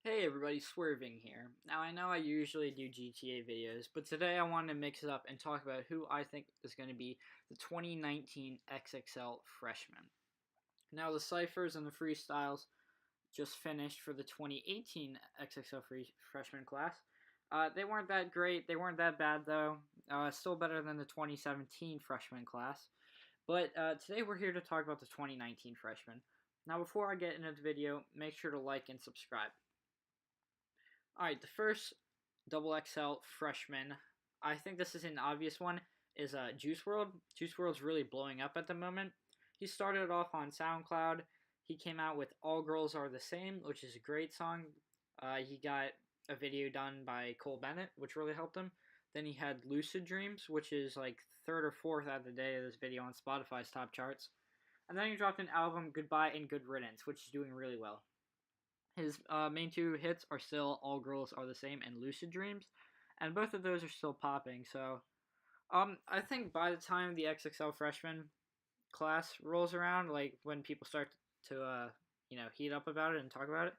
Hey everybody, Swerving here. Now I know I usually do GTA videos, but today I wanted to mix it up and talk about who I think is going to be the 2019 XXL Freshmen. Now the ciphers and the freestyles just finished for the 2018 XXL Freshman class. They weren't that great, they weren't that bad though. Still better than the 2017 freshman class. But today we're here to talk about the 2019 freshmen. Now before I get into the video, make sure to like and subscribe. Alright, the first Xxl freshman, I think this is an obvious one, is Juice WRLD. Juice WRLD's really blowing up at the moment. He started off on SoundCloud. He came out with All Girls Are the Same, which is a great song. He got a video done by Cole Bennett, which really helped him. Then he had Lucid Dreams, which is like third or fourth out of the day of this video on Spotify's top charts. And then he dropped an album, Goodbye and Good Riddance, which is doing really well. His main two hits are still All Girls Are the Same and Lucid Dreams, and both of those are still popping. So, I think by the time the XXL freshman class rolls around, like when people start to, heat up about it and talk about it,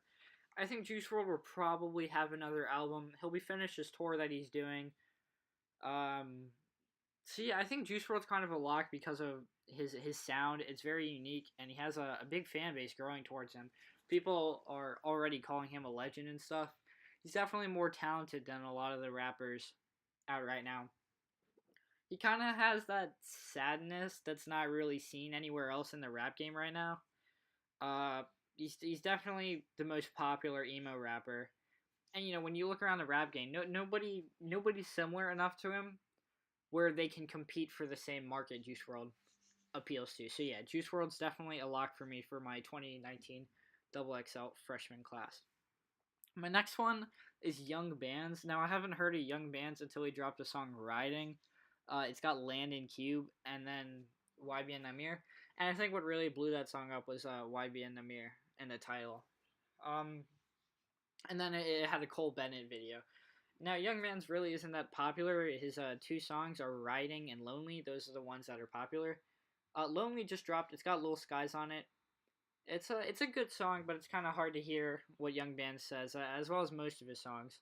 I think Juice WRLD will probably have another album. He'll be finished his tour that he's doing. Yeah, I think Juice WRLD's kind of a lock because of his sound. It's very unique, and he has a big fan base growing towards him. People are already calling him a legend and stuff. He's definitely more talented than a lot of the rappers out right now. He kind of has that sadness that's not really seen anywhere else in the rap game right now. He's definitely the most popular emo rapper, and when you look around the rap game, nobody's similar enough to him where they can compete for the same market Juice WRLD appeals to. So yeah, Juice WRLD's definitely a lock for me for my 2019 XXL freshman class. My next one is Young Bands. Now I haven't heard of Young Bands until he dropped the song Riding. It's got Landon Cube and then YBN Amir. And I think what really blew that song up was YBN Amir and the title. And then it had a Cole Bennett video. Now, Young Man's really isn't that popular. His two songs are Riding and Lonely. Those are the ones that are popular. Lonely just dropped. It's got Little Skies on it. It's a good song, but it's kind of hard to hear what Young Band says, as well as most of his songs.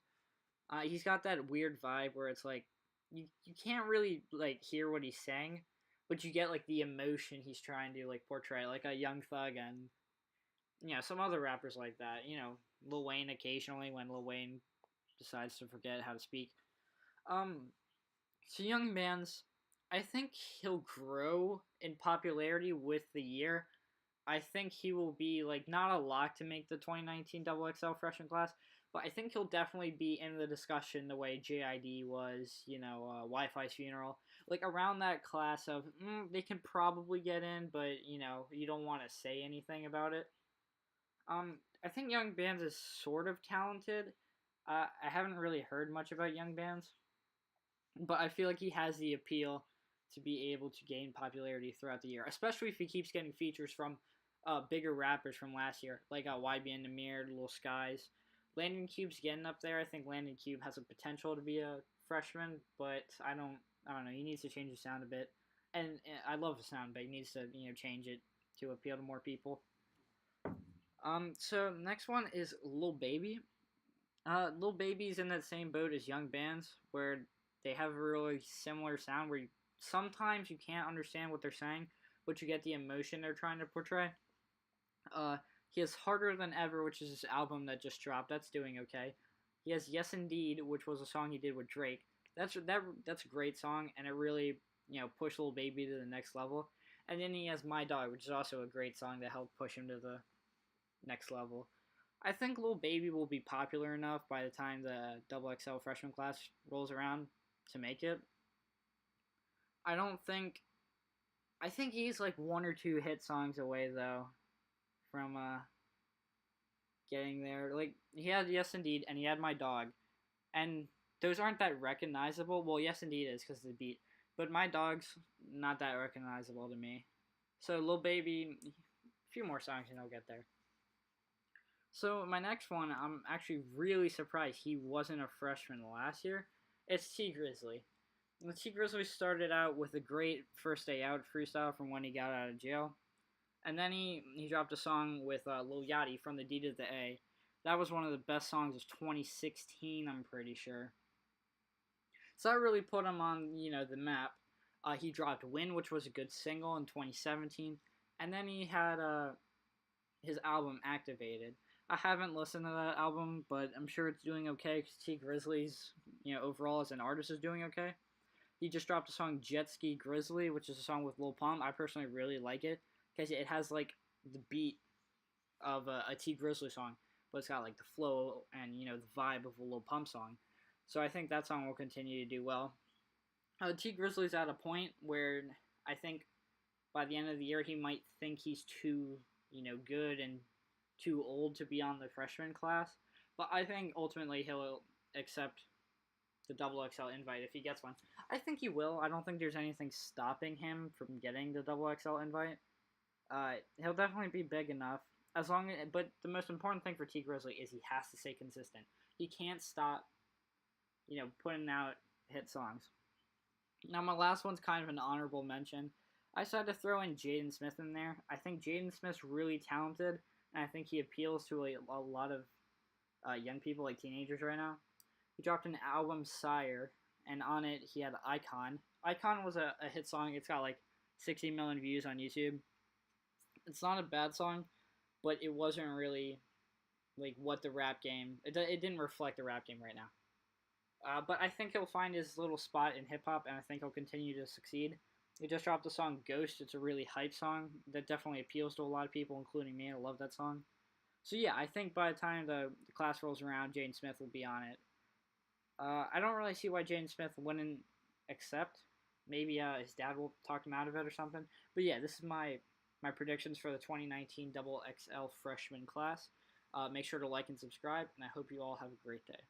He's got that weird vibe where it's like you can't really like hear what he's saying, but you get like the emotion he's trying to like portray, like a Young Thug and some other rappers like that. Lil Wayne occasionally when Lil Wayne decides to forget how to speak. So Young Bands, I think he'll grow in popularity with the year. I think he will be like not a lock to make the 2019 XXL freshman class, but I think he'll definitely be in the discussion the way JID was, Wi-Fi's funeral, like around that class of they can probably get in, but you don't want to say anything about it. I think Young Bands is sort of talented. I haven't really heard much about Young Bands, but I feel like he has the appeal to be able to gain popularity throughout the year, especially if he keeps getting features from bigger rappers from last year, like YBN Amir, Little Skies. Landon Cube's getting up there. I think Landon Cube has a potential to be a freshman, but I don't know. He needs to change his sound a bit, and I love the sound, but he needs to change it to appeal to more people. So next one is Lil Baby. Lil Baby's in that same boat as Young Bands, where they have a really similar sound, where sometimes you can't understand what they're saying, but you get the emotion they're trying to portray. He has Harder Than Ever, which is his album that just dropped. That's doing okay. He has Yes Indeed, which was a song he did with Drake. That's a great song, and it really pushed Lil Baby to the next level. And then he has My Dog, which is also a great song that helped push him to the next level. I think Lil Baby will be popular enough by the time the XXL freshman class rolls around to make it. I think he's like one or two hit songs away though from getting there. Like he had Yes Indeed and he had My Dog, and those aren't that recognizable. Well, Yes Indeed is because of the beat, but My Dog's not that recognizable to me. So Lil Baby, a few more songs and he'll get there. So my next one, I'm actually really surprised he wasn't a freshman last year. It's T Grizzly. T Grizzly started out with a great First Day Out freestyle from when he got out of jail. And then he dropped a song with Lil Yachty from the D to the A. That was one of the best songs of 2016, I'm pretty sure. So that really put him on, the map. He dropped Win, which was a good single in 2017. And then he had his album Activated. I haven't listened to that album, but I'm sure it's doing okay because T Grizzly's, overall as an artist is doing okay. He just dropped a song Jet Ski Grizzly, which is a song with Lil Pump. I personally really like it because it has like the beat of a T Grizzly song, but it's got like the flow and the vibe of a Lil Pump song. So I think that song will continue to do well. T Grizzly's at a point where I think by the end of the year he might think he's too good and too old to be on the freshman class. But I think ultimately he'll accept the XXL invite if he gets one. I think he will. I don't think there's anything stopping him from getting the XXL invite. He'll definitely be big enough. But the most important thing for T Grizzly is he has to stay consistent. He can't stop, putting out hit songs. Now my last one's kind of an honorable mention. I decided to throw in Jaden Smith in there. I think Jaden Smith's really talented, and I think he appeals to a lot of young people, like teenagers right now. He dropped an album, Sire, and on it he had Icon. Icon was a hit song. It's got like 60 million views on YouTube. It's not a bad song, but it wasn't really like what the rap game. It didn't reflect the rap game right now. But I think he'll find his little spot in hip hop, and I think he'll continue to succeed. He just dropped the song Ghost. It's a really hype song that definitely appeals to a lot of people, including me. I love that song. So yeah, I think by the time the class rolls around, Jaden Smith will be on it. I don't really see why Jaden Smith wouldn't accept. Maybe his dad will talk him out of it or something. But yeah, this is my predictions for the 2019 XXL Freshman class. Make sure to like and subscribe, and I hope you all have a great day.